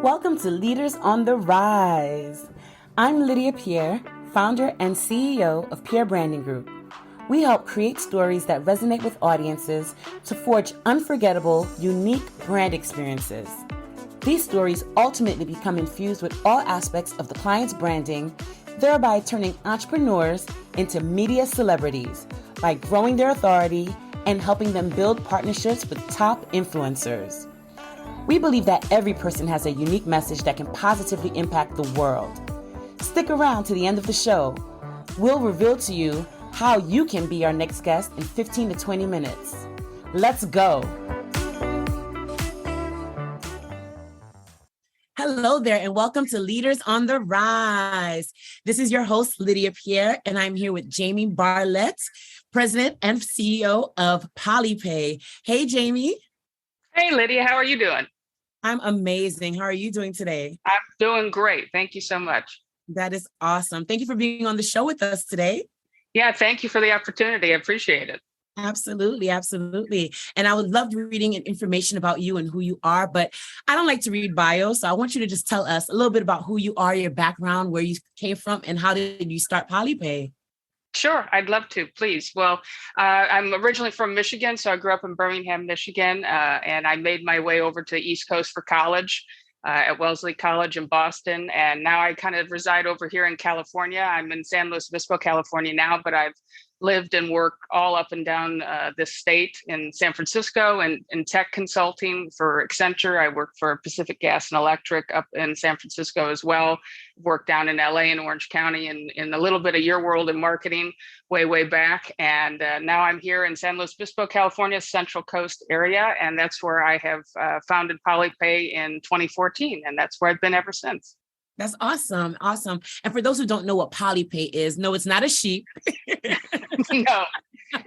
Welcome to Leaders on the Rise. I'm Lydia Pierre, founder and CEO of Pierre Branding Group. We help create stories that resonate with audiences to forge unforgettable, unique brand experiences. These stories ultimately become infused with all aspects of the client's branding, thereby turning entrepreneurs into media celebrities by growing their authority and helping them build partnerships with top influencers. We believe that every person has a unique message that can positively impact the world. Stick around to the end of the show. We'll reveal to you how you can be our next guest in 15 to 20 minutes. Let's go. Hello there, and welcome to Leaders on the Rise. This is your host, Lydia Pierre, and I'm here with Jamie BARLETT, President and CEO of PolyPay. Hey, Jamie. Hey, Lydia, how are you doing? I'm amazing. How are you doing today? I'm doing great. Thank you so much. That is awesome. Thank you for being on the show with us today. Yeah, thank you for the opportunity. I appreciate it. Absolutely, absolutely. And I would love reading information about you and who you are, but I don't like to read bios. So I want you to just tell us a little bit about who you are, your background, where you came from, and how did you start PolyPay? Sure, I'd love to, please. Well, I'm originally from Michigan, so I grew up in Birmingham, Michigan, and I made my way over to the East Coast for college at Wellesley College in Boston. And now I kind of reside over here in California. I'm in San Luis Obispo, California now, but I've lived and worked all up and down this state in San Francisco and in tech consulting for Accenture. I worked for Pacific Gas and Electric up in San Francisco as well. Worked down in LA and Orange County and in a little bit of your world in marketing way back. And now I'm here in San Luis Obispo, California, Central Coast area. And that's where I have founded PolyPay in 2014. And that's where I've been ever since. That's awesome. Awesome. And for those who don't know what PolyPay is, no, it's not a sheep. No,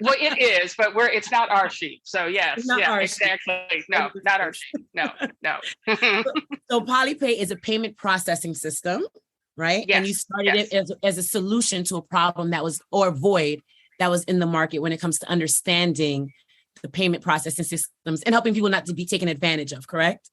well, it is, but it's not our sheep. So yes, yeah, exactly. Sheep. No, not our sheep. No. So PolyPay is a payment processing system, right? Yes. And you started it as a solution to a problem that was, or void that was in the market when it comes to understanding the payment processing systems and helping people not to be taken advantage of, correct?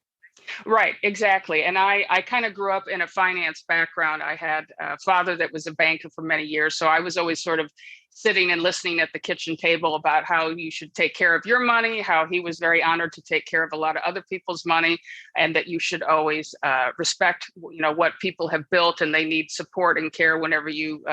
Right, exactly. And I kind of grew up in a finance background. I had a father that was a banker for many years. So I was always sort of sitting and listening at the kitchen table about how you should take care of your money, how he was very honored to take care of a lot of other people's money, and that you should always respect, what people have built, and they need support and care whenever you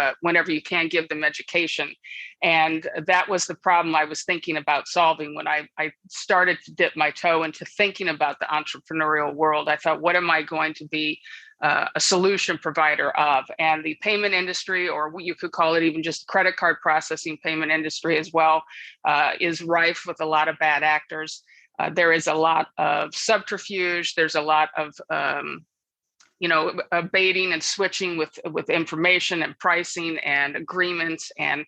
can give them education. And that was the problem I was thinking about solving when I started to dip my toe into thinking about the entrepreneurial world. I thought, what am I going to be a solution provider of? And the payment industry, or what you could call it even just credit card processing payment industry as well, is rife with a lot of bad actors. There is a lot of subterfuge. There's a lot of baiting and switching with information and pricing and agreements, and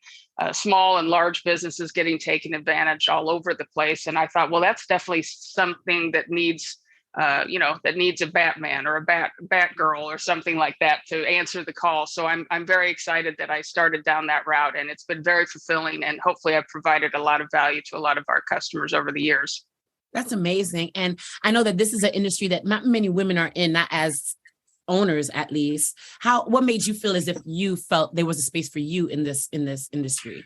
small and large businesses getting taken advantage all over the place. And I thought, well, that's definitely something that needs a Batman or a Batgirl or something like that to answer the call. So I'm very excited that I started down that route, and it's been very fulfilling. And hopefully I've provided a lot of value to a lot of our customers over the years. That's amazing. And I know that this is an industry that not many women are in, not as owners, at least. What made you feel as if you felt there was a space for you in this industry?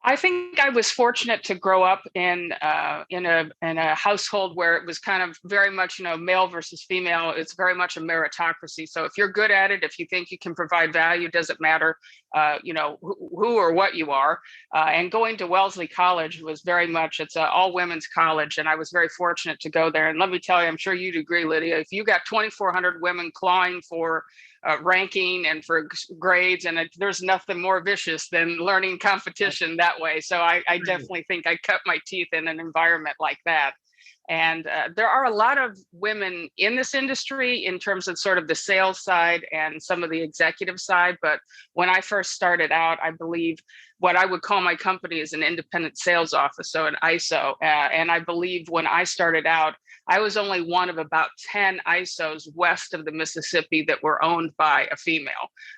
I think I was fortunate to grow up in a household where it was kind of very much, male versus female. It's very much a meritocracy. So if you're good at it, if you think you can provide value, doesn't matter, who or what you are. And going to Wellesley College was very much, it's an all women's college. And I was very fortunate to go there. And let me tell you, I'm sure you'd agree, Lydia, if you got 2,400 women clawing for ranking and for grades, and there's nothing more vicious than learning competition that way. So I definitely think I cut my teeth in an environment like that. And there are a lot of women in this industry in terms of sort of the sales side and some of the executive side. But when I first started out, I believe what I would call my company is an independent sales office, so an ISO. And I believe when I started out, I was only one of about 10 ISOs west of the Mississippi that were owned by a female.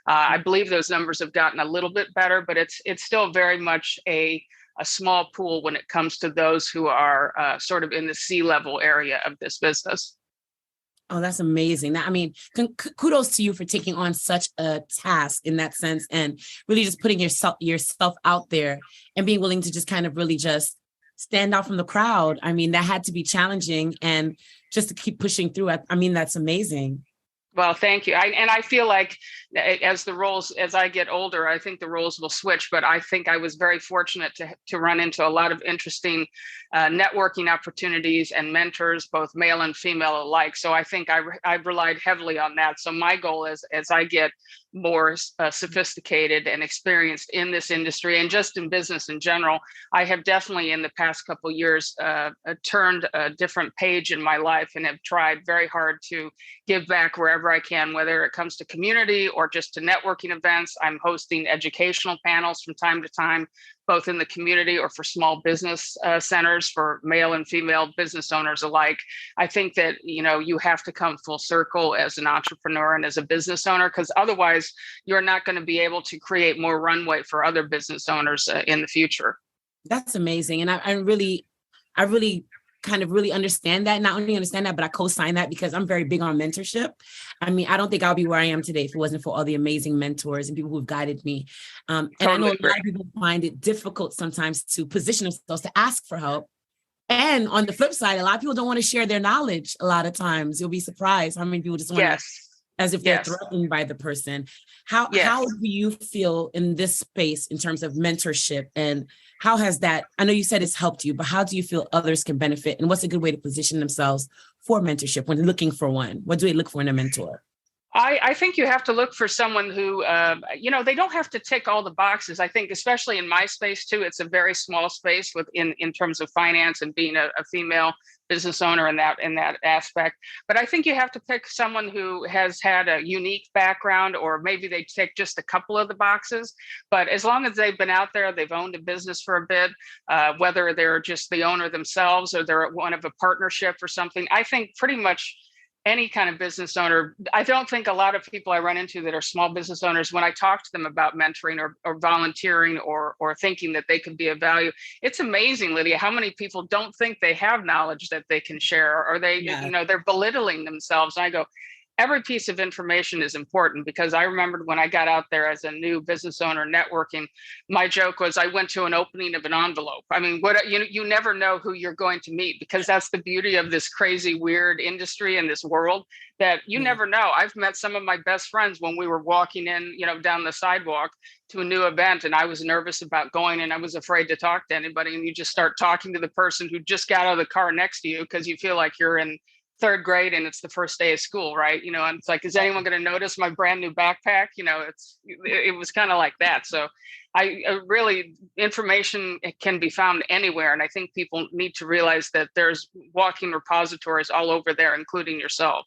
I believe those numbers have gotten a little bit better, but it's still very much a a small pool when it comes to those who are sort of in the C-level area of this business. Oh, that's amazing. I mean, kudos to you for taking on such a task in that sense, and really just putting yourself out there and being willing to just kind of really just stand out from the crowd. I mean, that had to be challenging, and just to keep pushing through. I mean, that's amazing. Well, thank you. I feel like as I get older, I think the roles will switch, but I think I was very fortunate to run into a lot of interesting networking opportunities and mentors, both male and female alike. So I think I've relied heavily on that. So my goal is, as I get more sophisticated and experienced in this industry and just in business in general, I have definitely in the past couple of years turned a different page in my life and have tried very hard to give back wherever I can, whether it comes to community or just to networking events. I'm hosting educational panels from time to time, both in the community or for small business centers for male and female business owners alike. I think that, you have to come full circle as an entrepreneur and as a business owner, because otherwise you're not going to be able to create more runway for other business owners in the future. That's amazing. And I really kind of really understand that. Not only understand that, but I co-sign that because I'm very big on mentorship. I mean, I don't think I'll be where I am today if it wasn't for all the amazing mentors and people who've guided me. And I know a lot of people find it difficult sometimes to position themselves to ask for help. And on the flip side, a lot of people don't want to share their knowledge. A lot of times you'll be surprised how many people just want to, as if they're threatened by the person. How do you feel in this space in terms of mentorship, and how has that, I know you said it's helped you, but how do you feel others can benefit, and what's a good way to position themselves for mentorship when looking for one? What do they look for in a mentor? I think you have to look for someone who, they don't have to tick all the boxes. I think, especially in my space too, it's a very small space in terms of finance and being a female business owner in that aspect. But I think you have to pick someone who has had a unique background, or maybe they tick just a couple of the boxes. But as long as they've been out there, they've owned a business for a bit, whether they're just the owner themselves or they're one of a partnership or something, I think pretty much any kind of business owner. I don't think a lot of people I run into that are small business owners, when I talk to them about mentoring or volunteering or thinking that they could be of value, it's amazing, Lydia, how many people don't think they have knowledge that they can share, or they're belittling themselves. And I go, every piece of information is important, because I remembered when I got out there as a new business owner networking, my joke was I went to an opening of an envelope. I mean, you never know who you're going to meet, because that's the beauty of this crazy, weird industry and this world, that you never know. I've met some of my best friends when we were walking in, down the sidewalk to a new event, and I was nervous about going and I was afraid to talk to anybody. And you just start talking to the person who just got out of the car next to you because you feel like you're in third grade and it's the first day of school, right? And it's like, is anyone going to notice my brand new backpack? It was kind of like that. So really, information can be found anywhere. And I think people need to realize that there's walking repositories all over there, including yourself.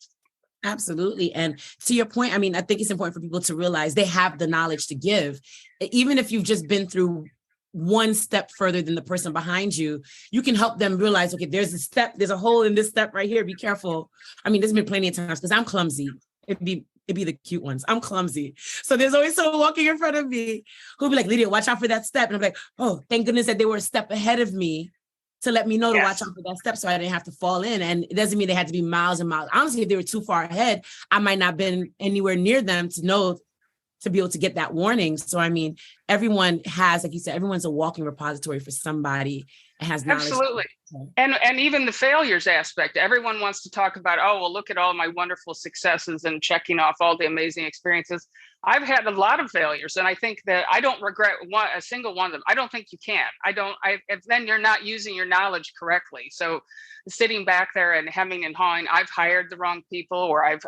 Absolutely. And to your point, I mean, I think it's important for people to realize they have the knowledge to give. Even if you've just been through one step further than the person behind you, you can help them realize, okay, there's a hole in this step right here. Be careful. I mean, there's been plenty of times because I'm clumsy. It'd be the cute ones. I'm clumsy. So there's always someone walking in front of me who'll be like, Lydia, watch out for that step. And I'm like, oh, thank goodness that they were a step ahead of me to let me know to watch out for that step so I didn't have to fall in. And it doesn't mean they had to be miles and miles. Honestly, if they were too far ahead, I might not have been anywhere near them to be able to get that warning. So, I mean, everyone has, like you said, everyone's a walking repository for somebody and has knowledge. Absolutely. And even the failures aspect, everyone wants to talk about, oh, well, look at all my wonderful successes and checking off all the amazing experiences. I've had a lot of failures, and I think that I don't regret a single one of them. I don't think you can. Then you're not using your knowledge correctly. So sitting back there and hemming and hawing, I've hired the wrong people, or I've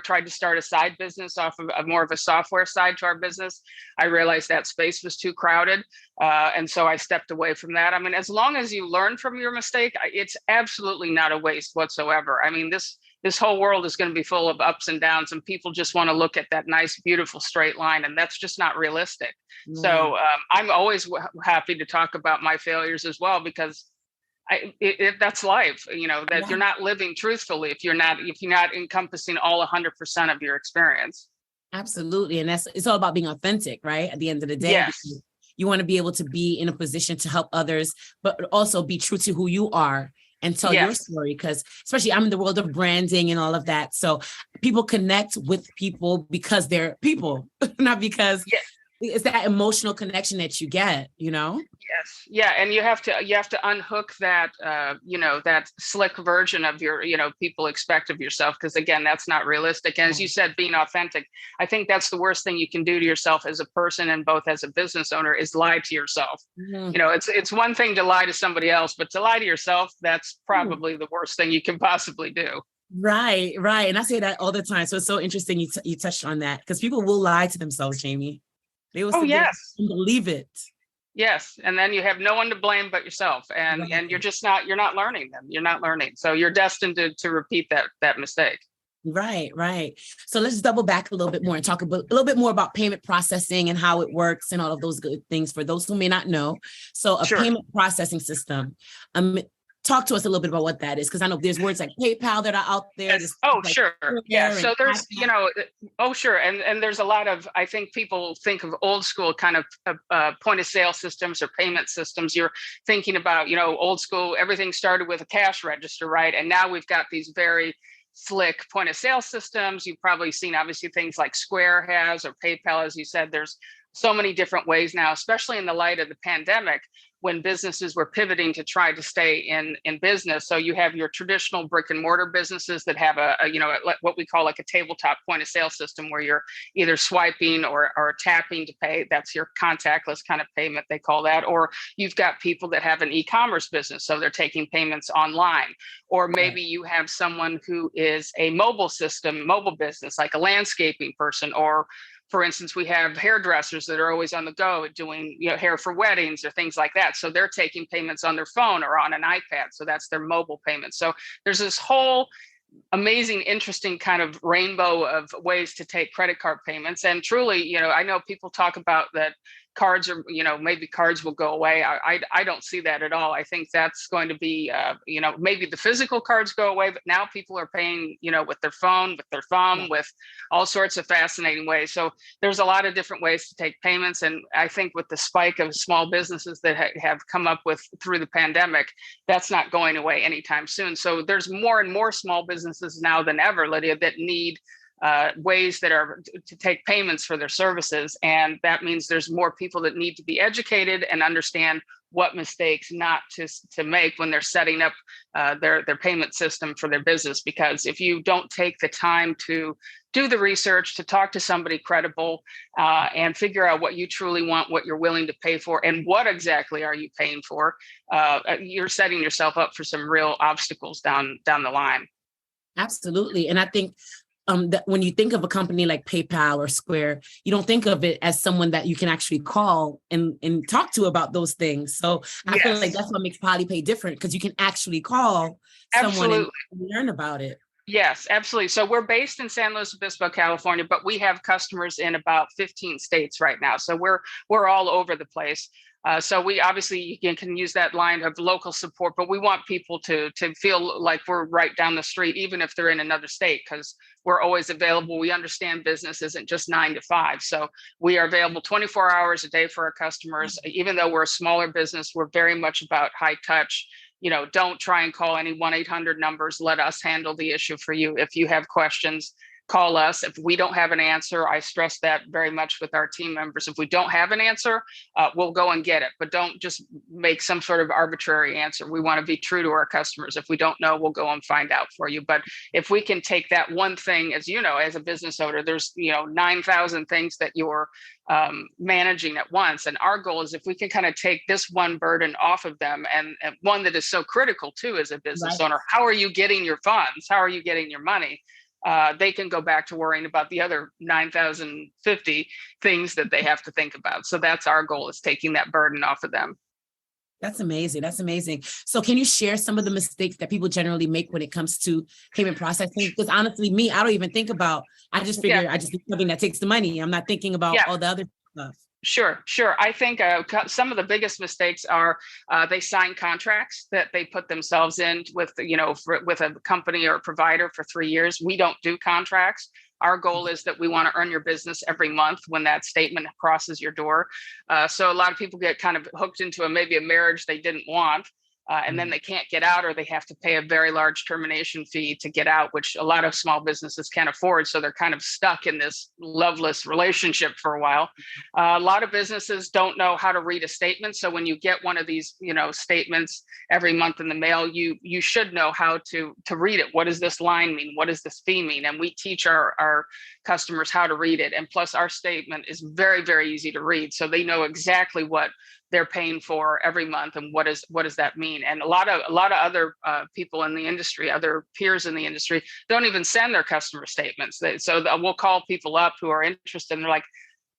tried to start a side business off of more of a software side to our business. I realized that space was too crowded. And so I stepped away from that. I mean, as long as you learn from your mistake, it's absolutely not a waste whatsoever. I mean, this whole world is going to be full of ups and downs, and people just want to look at that nice, beautiful straight line. And that's just not realistic. So I'm always happy to talk about my failures as well, because that's life, that you're not living truthfully if you're not encompassing all 100% of your experience. Absolutely. And it's all about being authentic, right? At the end of the day, You want to be able to be in a position to help others, but also be true to who you are and tell your story. Because especially I'm in the world of branding and all of that. So people connect with people because they're people, not because it's that emotional connection that you get, you know? Yes. Yeah. And you have to unhook that, that slick version of your, people expect of yourself. Because again, that's not realistic. And as you said, being authentic, I think that's the worst thing you can do to yourself as a person and both as a business owner is lie to yourself. It's one thing to lie to somebody else, but to lie to yourself, that's probably the worst thing you can possibly do. Right. And I say that all the time. So it's so interesting you touched on that because people will lie to themselves, Jamie. They will believe it. Yes. And then you have no one to blame but yourself. And you're not learning them. You're not learning. So you're destined to repeat that mistake. Right. So let's double back a little bit more and talk a little bit more about payment processing and how it works and all of those good things for those who may not know. So a payment processing system. Talk to us a little bit about what that is, because I know there's words like PayPal that are out there. Yes. Sure. Yeah. So there's, sure. And there's a lot of, I think people think of old school kind of point of sale systems or payment systems. You're thinking about, old school, everything started with a cash register, right? And now we've got these very slick point of sale systems. You've probably seen obviously things like Square has or PayPal, as you said. There's so many different ways now, especially in the light of the pandemic, when businesses were pivoting to try to stay in business. So you have your traditional brick and mortar businesses that have what we call like a tabletop point of sale system where you're either swiping or tapping to pay. That's your contactless kind of payment, they call that. Or you've got people that have an e-commerce business, so they're taking payments online. Or maybe you have someone who is a mobile business, like a landscaping person, or for instance, we have hairdressers that are always on the go doing hair for weddings or things like that. So they're taking payments on their phone or on an iPad. So that's their mobile payment. So there's this whole amazing, interesting kind of rainbow of ways to take credit card payments. And truly, I know people talk about that cards are, maybe cards will go away. I don't see that at all. I think that's going to be, maybe the physical cards go away, but now people are paying, with their phone, with their thumb, with all sorts of fascinating ways. So there's a lot of different ways to take payments. And I think with the spike of small businesses that have come up with through the pandemic, that's not going away anytime soon. So there's more and more small businesses now than ever, Lydia, that need ways that are to take payments for their services. And that means there's more people that need to be educated and understand what mistakes not to make when they're setting up their payment system for their business. Because if you don't take the time to do the research, to talk to somebody credible and figure out what you truly want, what you're willing to pay for, and what exactly are you paying for, you're setting yourself up for some real obstacles down the line. Absolutely. And I think that when you think of a company like PayPal or Square, you don't think of it as someone that you can actually call and talk to about those things. So I feel like that's what makes PolyPay different, because you can actually call someone and learn about it. Yes, absolutely. So we're based in San Luis Obispo, California, but we have customers in about 15 states right now. So we're all over the place. So we obviously you can use that line of local support, but we want people to feel like we're right down the street, even if they're in another state, because we're always available. We understand business isn't just 9 to 5. So we are available 24 hours a day for our customers. Even though we're a smaller business, we're very much about high touch. Don't try and call any 1-800 numbers. Let us handle the issue for you. If you have questions, call us. If we don't have an answer, I stress that very much with our team members. If we don't have an answer, we'll go and get it. But don't just make some sort of arbitrary answer. We want to be true to our customers. If we don't know, we'll go and find out for you. But if we can take that one thing, as you know, as a business owner, there's 9,000 things that you're managing at once. And our goal is if we can kind of take this one burden off of them, and one that is so critical too as a business owner, how are you getting your funds? How are you getting your money? They can go back to worrying about the other 9,050 things that they have to think about. So that's our goal, is taking that burden off of them. That's amazing. So can you share some of the mistakes that people generally make when it comes to payment processing? Because honestly, I don't even think about, I just figure I just do something that takes the money. I'm not thinking about all the other stuff. Sure. I think some of the biggest mistakes are they sign contracts that they put themselves in with, with a company or a provider for 3 years. We don't do contracts. Our goal is that we want to earn your business every month when that statement crosses your door. So a lot of people get kind of hooked into maybe a marriage they didn't want. And then they can't get out, or they have to pay a very large termination fee to get out, which a lot of small businesses can't afford. So they're kind of stuck in this loveless relationship for a while. A lot of businesses don't know how to read a statement. So when you get one of these, statements every month in the mail, you should know how to read it. What does this line mean? What does this fee mean? And we teach our customers how to read it. And plus, our statement is very, very easy to read. So they know exactly what they're paying for every month and what does that mean. And a lot of other people in the industry, other peers in the industry, don't even send their customer statements. So we'll call people up who are interested, and they're like,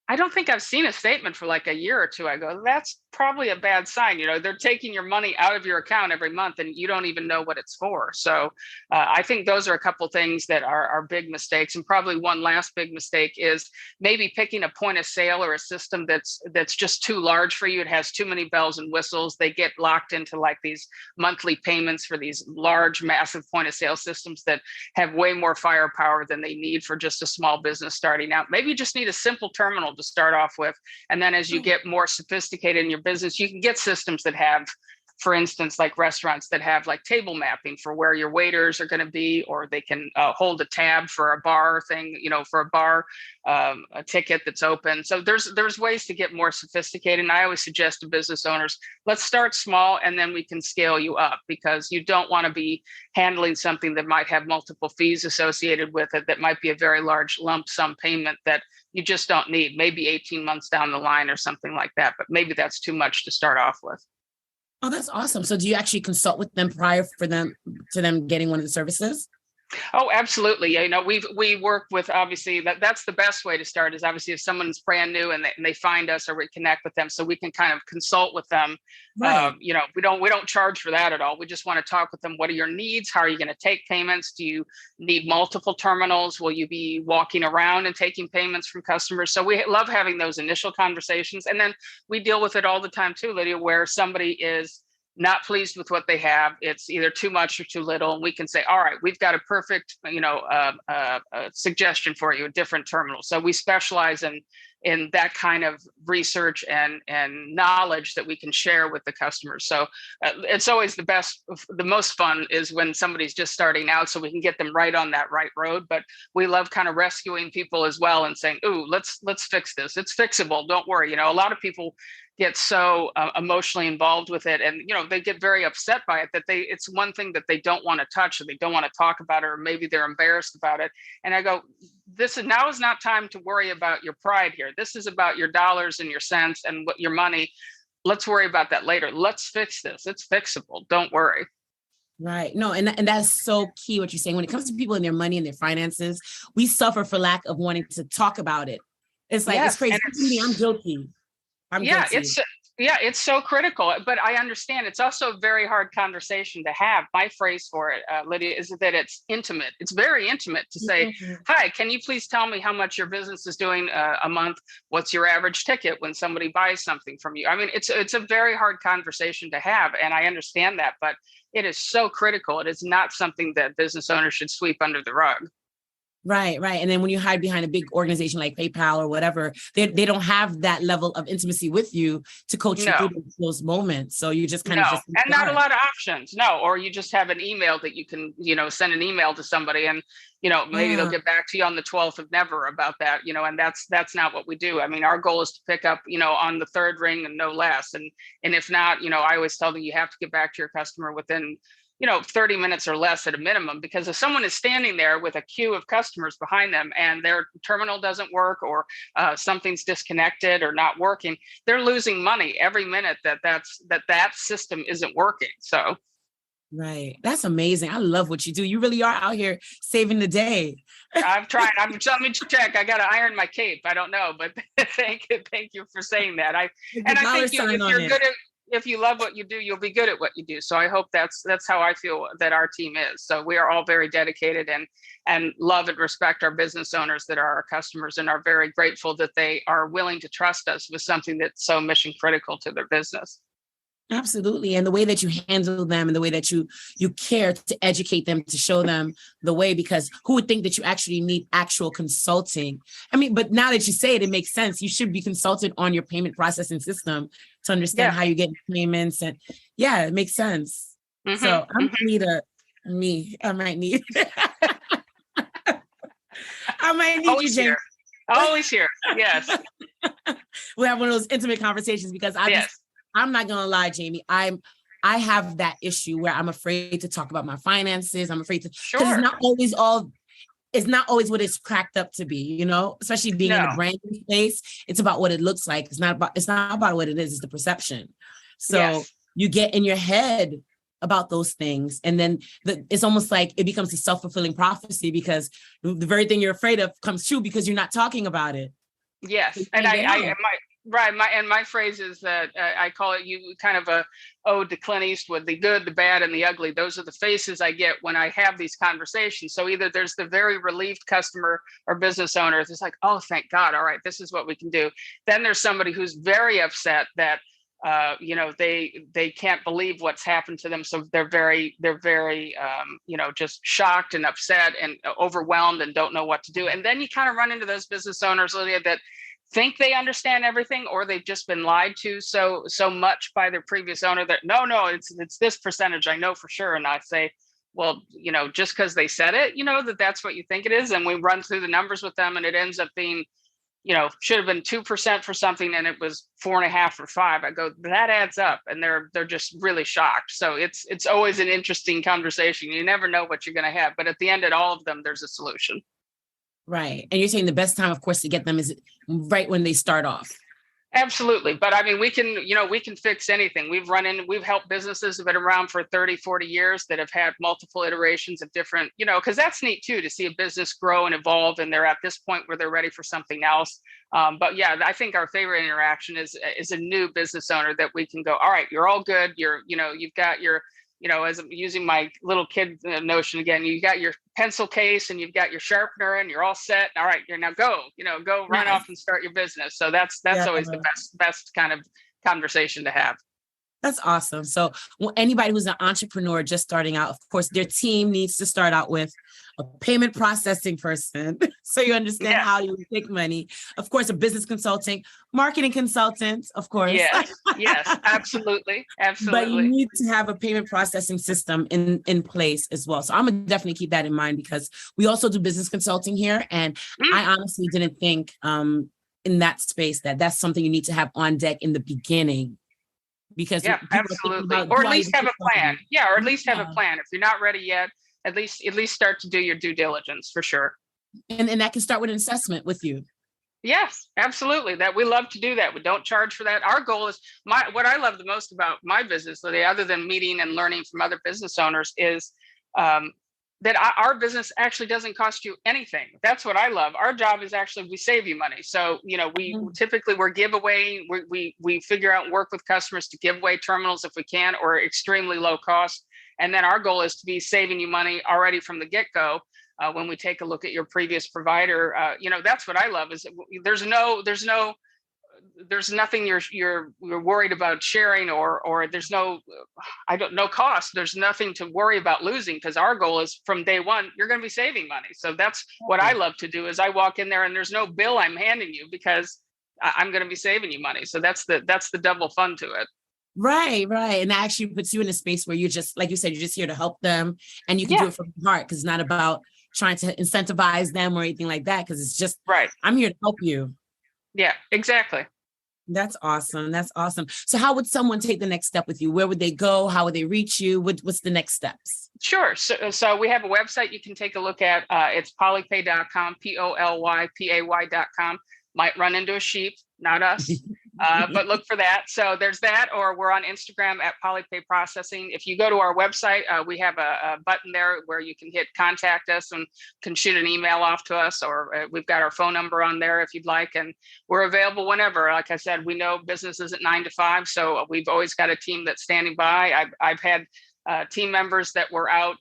I don't think I've seen a statement for like a year or two. I go, that's probably a bad sign. They're taking your money out of your account every month and you don't even know what it's for. So I think those are a couple things that are big mistakes. And probably one last big mistake is maybe picking a point of sale or a system that's just too large for you. It has too many bells and whistles. They get locked into like these monthly payments for these large, massive point of sale systems that have way more firepower than they need for just a small business starting out. Maybe you just need a simple terminal to start off with. And then as you get more sophisticated in your business, you can get systems that have, for instance, like restaurants that have like table mapping for where your waiters are going to be, or they can hold a tab for a bar thing, for a bar, a ticket that's open. So there's ways to get more sophisticated. And I always suggest to business owners, let's start small and then we can scale you up, because you don't want to be handling something that might have multiple fees associated with it, that might be a very large lump sum payment that you just don't need, maybe 18 months down the line or something like that. But maybe that's too much to start off with. Oh, that's awesome. So do you actually consult with them prior to them getting one of the services? Oh, absolutely. We work with, obviously, that's the best way to start, is obviously if someone's brand new and they find us, or we connect with them, so we can kind of consult with them. Right. We don't charge for that at all. We just want to talk with them. What are your needs? How are you going to take payments? Do you need multiple terminals? Will you be walking around and taking payments from customers? So we love having those initial conversations. And then we deal with it all the time too, Lydia, where somebody is not pleased with what they have. It's either too much or too little. And we can say, all right, we've got a perfect, suggestion for you, a different terminal. So we specialize in that kind of research and knowledge that we can share with the customers. So it's always the most fun is when somebody's just starting out, so we can get them right on that right road. But we love kind of rescuing people as well and saying, ooh, let's fix this. It's fixable. Don't worry. A lot of people get so emotionally involved with it, and they get very upset by it, that it's one thing that they don't want to touch, or they don't want to talk about it, or maybe they're embarrassed about it. And I go, now is not time to worry about your pride here. This is about your dollars and your cents and your money. Let's worry about that later. Let's fix this. It's fixable. Don't worry. Right. No, and that's so key what you're saying. When it comes to people and their money and their finances, we suffer for lack of wanting to talk about it. It's like, Yes, it's crazy. I'm guilty. It's so critical, but I understand it's also a very hard conversation to have. My phrase for it, Lydia, is that it's intimate. It's very intimate to say, hi, can you please tell me how much your business is doing a month? What's your average ticket when somebody buys something from you? I mean, it's a very hard conversation to have, and I understand that, but it is so critical. It is not something that business owners should sweep under the rug. Right. And then when you hide behind a big organization like PayPal or whatever, they don't have that level of intimacy with you to coach you through those moments. So you just kind of just and not a lot of options. No, or you just have an email that you can, send an email to somebody, and maybe they'll get back to you on the 12th of never about that, and that's not what we do. I mean, our goal is to pick up, on the third ring and no less. And if not, I always tell them you have to get back to your customer within 30 minutes or less at a minimum, because if someone is standing there with a queue of customers behind them and their terminal doesn't work, or something's disconnected or not working, they're losing money every minute that system isn't working. So. Right. That's amazing. I love what you do. You really are out here saving the day. I'm trying. Let me check. I got to iron my cape. I don't know, but thank you for saying that. I think if you're good at, if you love what you do, you'll be good at what you do. So I hope that's how I feel that our team is. So we are all very dedicated and love and respect our business owners that are our customers, and are very grateful that they are willing to trust us with something that's so mission critical to their business. Absolutely. And the way that you handle them and the way that you care to educate them, to show them the way, because who would think that you actually need actual consulting? I mean, but now that you say it, it makes sense. You should be consulted on your payment processing system to understand how you get payments. And yeah, it makes sense. So I'm I might need I might need Always you, James. here. Always here. Yes. We have one of those intimate conversations because I'm not gonna lie, Jamie. I have that issue where I'm afraid to talk about my finances. I'm afraid to, because it's not always what it's cracked up to be, you know, especially being in the branding space. It's about what it looks like. It's not about what it is, it's the perception. So you get in your head about those things. And then it's almost like it becomes a self-fulfilling prophecy, because the very thing you're afraid of comes true because you're not talking about it. Yes. And my phrase is that I call it, you kind of a ode to Clint Eastwood, the good, the bad, and the ugly. Those are the faces I get when I have these conversations. So either there's the very relieved customer or business owner. It's like, oh, thank God. All right, this is what we can do. Then there's somebody who's very upset that, they can't believe what's happened to them. So they're very, just shocked and upset and overwhelmed and don't know what to do. And then you kind of run into those business owners, Lydia, that think they understand everything, or they've just been lied to so much by their previous owner that no, it's this percentage, I know for sure. And I say, well, just because they said it, that's what you think it is. And we run through the numbers with them, and it ends up being, should have been 2% for something, and it was 4.5 or 5. I go, that adds up, and they're just really shocked. So it's always an interesting conversation. You never know what you're going to have, but at the end of all of them, there's a solution. Right. And you're saying the best time, of course, to get them is right when they start off. Absolutely. But I mean, we can fix anything. We've helped businesses that have been around for 30, 40 years that have had multiple iterations of different, because that's neat too, to see a business grow and evolve, and they're at this point where they're ready for something else. But yeah, I think our favorite interaction is a new business owner that we can go, all right, you're all good. You've got your, as I'm using my little kid notion again, you got your pencil case and you've got your sharpener and you're all set. All right, you're now go run off and start your business. So that's always the best kind of conversation to have. That's awesome. So anybody who's an entrepreneur just starting out, of course, their team needs to start out with a payment processing person. So you understand how you take money. Of course, a business consulting, marketing consultant, of course. Yes, absolutely. But you need to have a payment processing system in place as well. So I'm gonna definitely keep that in mind, because we also do business consulting here. And I honestly didn't think in that space that's something you need to have on deck in the beginning. Because absolutely, or at least have a plan. Or at least have a plan. If you're not ready yet, at least start to do your due diligence for sure. And that can start with an assessment with you. Yes, absolutely. That we love to do that. We don't charge for that. Our goal is what I love the most about my business, Lydia, other than meeting and learning from other business owners, is that our business actually doesn't cost you anything. That's what I love. Our job is actually, we save you money. So, we're giveaway. We figure out and work with customers to give away terminals if we can, or extremely low cost. And then our goal is to be saving you money already from the get-go. When we take a look at your previous provider, that's what I love, is there's nothing you're worried about sharing, or there's no cost. There's nothing to worry about losing, because our goal is from day one, you're going to be saving money. So that's what I love to do, is I walk in there and there's no bill I'm handing you, because I'm going to be saving you money. So that's the double fun to it. Right. And that actually puts you in a space where you're just, like you said, you're just here to help them, and you can do it from your heart, because it's not about trying to incentivize them or anything like that, because it's just, I'm here to help you. Yeah, exactly. That's awesome. So how would someone take the next step with you? Where would they go? How would they reach you? What's the next steps? Sure. So we have a website you can take a look at. It's polypay.com, POLYPAY.com. Might run into a sheep, not us, but look for that. So there's that, or we're on Instagram at Polypay Processing. If you go to our website, we have a button there where you can hit contact us and can shoot an email off to us, or we've got our phone number on there if you'd like. And we're available whenever. Like I said, we know business isn't 9 to 5, so we've always got a team that's standing by. I've had team members that were out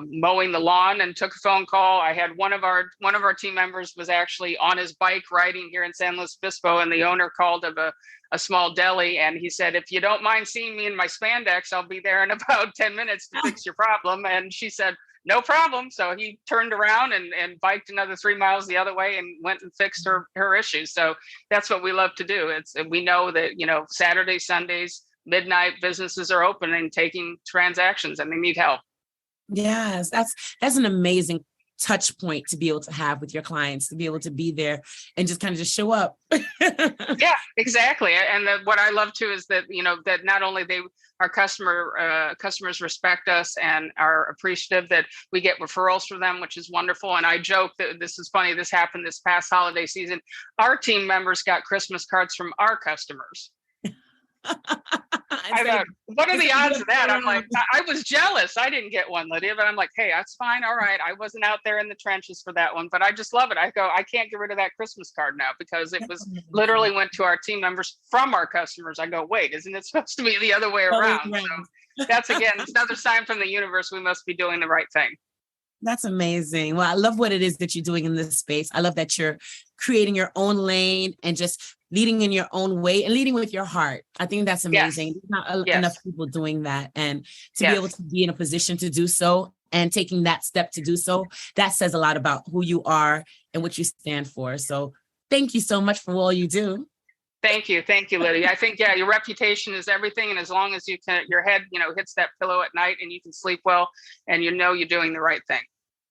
mowing the lawn and took a phone call. I had one of our team members was actually on his bike riding here in San Luis Obispo, and the owner called of a small deli, and he said, "If you don't mind seeing me in my spandex, I'll be there in about 10 minutes to fix your problem." And she said, "No problem." So he turned around and biked another 3 miles the other way and went and fixed her issues. So that's what we love to do. We know that, Saturdays, Sundays, midnight, businesses are open and taking transactions, and they need help. Yes, that's an amazing touch point to be able to have with your clients, to be able to be there and just kind of just show up. Yeah, exactly. And what I love too is that, that not only our customers respect us and are appreciative, that we get referrals from them, which is wonderful. And I joke that this is funny. This happened this past holiday season. Our team members got Christmas cards from our customers. I thought, what are the odds of that? I'm like, I was jealous. I didn't get one, Lydia, but I'm like, hey, that's fine. All right. I wasn't out there in the trenches for that one, but I just love it. I go, I can't get rid of that Christmas card now because it was literally went to our team members from our customers. I go, wait, isn't it supposed to be the other way around? So that's, again, another sign from the universe. We must be doing the right thing. That's amazing. Well, I love what it is that you're doing in this space. I love that you're creating your own lane and just leading in your own way and leading with your heart. I think that's amazing. There's not enough people doing that. And to be able to be in a position to do so and taking that step to do so, that says a lot about who you are and what you stand for. So thank you so much for all you do. Thank you, Lydia. I think, your reputation is everything. And as long as your head, hits that pillow at night and you can sleep well and you're doing the right thing.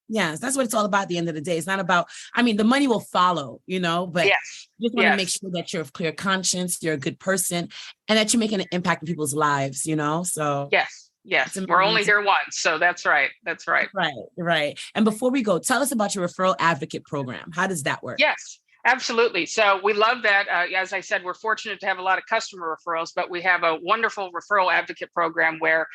Yes, that's what it's all about at the end of the day. It's not about, the money will follow, but you just want to make sure that you're of clear conscience, you're a good person, and that you're making an impact in people's lives, so. Yes. We're only here once. So that's right. Right. And before we go, tell us about your referral advocate program. How does that work? Yes. Absolutely. So we love that. As I said, we're fortunate to have a lot of customer referrals, but we have a wonderful referral advocate program where,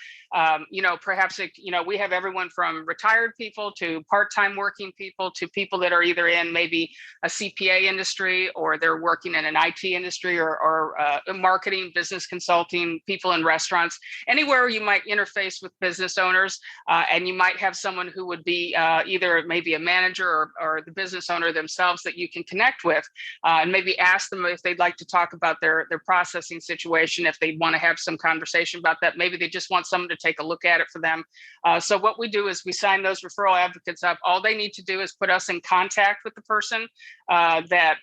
perhaps, we have everyone from retired people to part-time working people to people that are either in maybe a CPA industry or they're working in an IT industry or marketing, business consulting, people in restaurants, anywhere you might interface with business owners. And you might have someone who would be either maybe a manager or the business owner themselves that you can connect with, and maybe ask them if they'd like to talk about their processing situation, if they want to have some conversation about that. Maybe they just want someone to take a look at it for them. So what we do is we sign those referral advocates up. All they need to do is put us in contact with the person that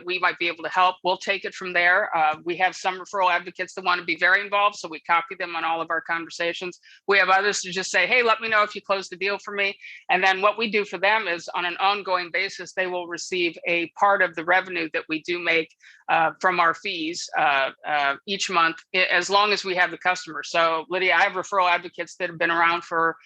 we might be able to help. We'll take it from there. We have some referral advocates that want to be very involved, so we copy them on all of our conversations. We have others to just say, hey, let me know if you close the deal for me. And then what we do for them is on an ongoing basis, they will receive a part of the revenue that we do make from our fees each month, as long as we have the customer. So Lydia, I have referral advocates that have been around for,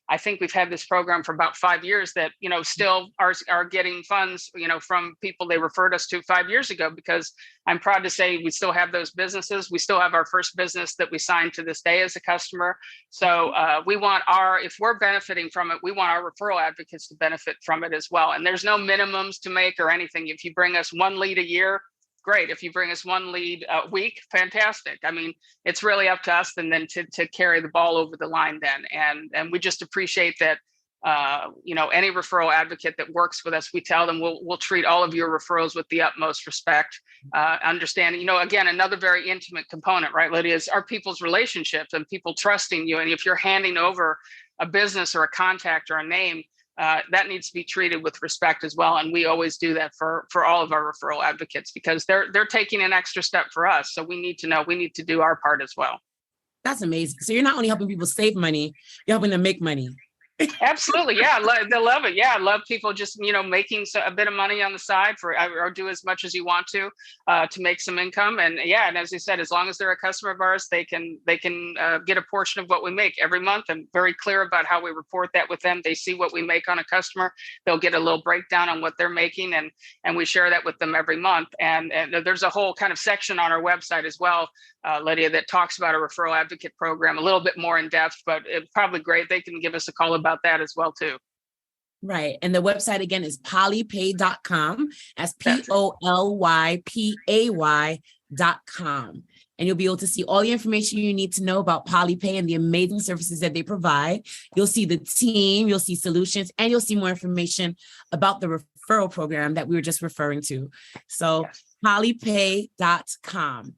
I think we've had this program for about 5 years that, still are getting funds, from people they referred us to 5 years ago, because I'm proud to say we still have those businesses. We still have our first business that we signed to this day as a customer. So if we're benefiting from it, we want our referral advocates to benefit from it as well. And there's no minimums to make or anything. If you bring us one lead a year, great. If you bring us one lead a week, fantastic. It's really up to us and then to carry the ball over the line then. And we just appreciate that, any referral advocate that works with us, we tell them we'll treat all of your referrals with the utmost respect, understanding, again, another very intimate component, right, Lydia, is our people's relationships and people trusting you. And if you're handing over a business or a contact or a name, that needs to be treated with respect as well. And we always do that for all of our referral advocates, because they're taking an extra step for us. So we need to do our part as well. That's amazing. So you're not only helping people save money, you're helping them make money. Absolutely. Yeah. They love it. Yeah. I love people just, making a bit of money on the side or do as much as you want to make some income. And and as you said, as long as they're a customer of ours, they can get a portion of what we make every month. I'm very clear about how we report that with them. They see what we make on a customer. They'll get a little breakdown on what they're making, and we share that with them every month. And there's a whole kind of section on our website as well, Lydia, that talks about a referral advocate program a little bit more in depth, but it's probably great. They can give us a call about that as well too. Right. And the website again is polypay.com. That's POLYPAY.com. and you'll be able to see all the information you need to know about PolyPay and the amazing services that they provide. You'll see the team, you'll see solutions, and you'll see more information about the referral program that we were just referring to. So Yes. polypay.com.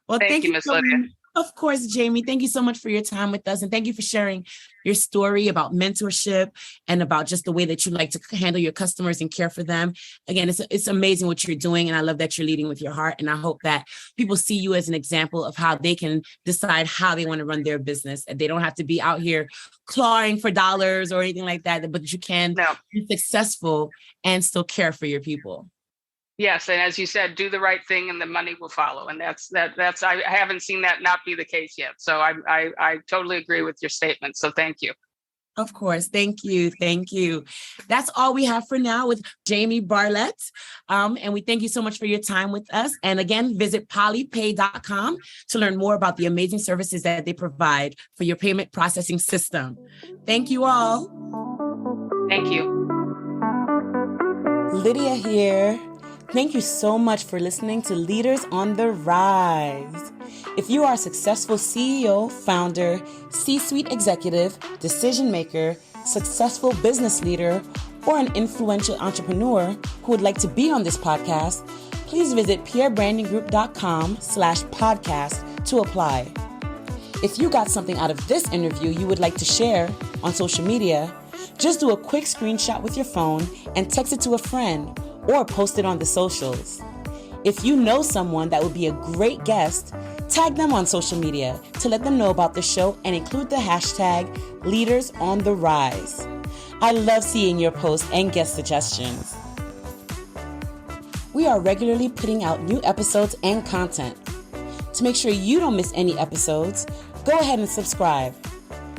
Well, Thank you, Ms. Lydia. Of course, Jamie, thank you so much for your time with us. And thank you for sharing your story about mentorship and about just the way that you like to handle your customers and care for them. Again, it's amazing what you're doing. And I love that you're leading with your heart. And I hope that people see you as an example of how they can decide how they want to run their business. And they don't have to be out here clawing for dollars or anything like that, but you can be successful and still care for your people. Yes, and as you said, do the right thing and the money will follow. And that's I haven't seen that not be the case yet. So I totally agree with your statement. So thank you. Of course. Thank you. Thank you. That's all we have for now with Jamie BARLETT. And we thank you so much for your time with us. And again, visit polypay.com to learn more about the amazing services that they provide for your payment processing system. Thank you all. Thank you. Lydia here. Thank you so much for listening to Leaders on the Rise. If you are a successful CEO, founder, C-suite executive, decision maker, successful business leader, or an influential entrepreneur who would like to be on this podcast, please visit pierrebrandinggroup.com/podcast to apply. If you got something out of this interview you would like to share on social media, just do a quick screenshot with your phone and text it to a friend or post it on the socials. If you know someone that would be a great guest, tag them on social media to let them know about the show and include the hashtag #LeadersOnTheRise. I love seeing your posts and guest suggestions. We are regularly putting out new episodes and content. To make sure you don't miss any episodes, go ahead and subscribe.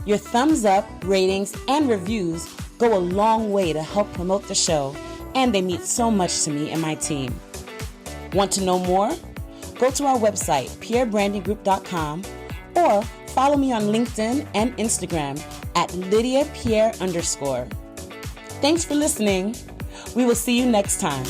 Your thumbs up, ratings, and reviews go a long way to help promote the show, and they mean so much to me and my team. Want to know more? Go to our website, pierrebrandinggroup.com, or follow me on LinkedIn and Instagram at Lydia Pierre _. Thanks for listening. We will see you next time.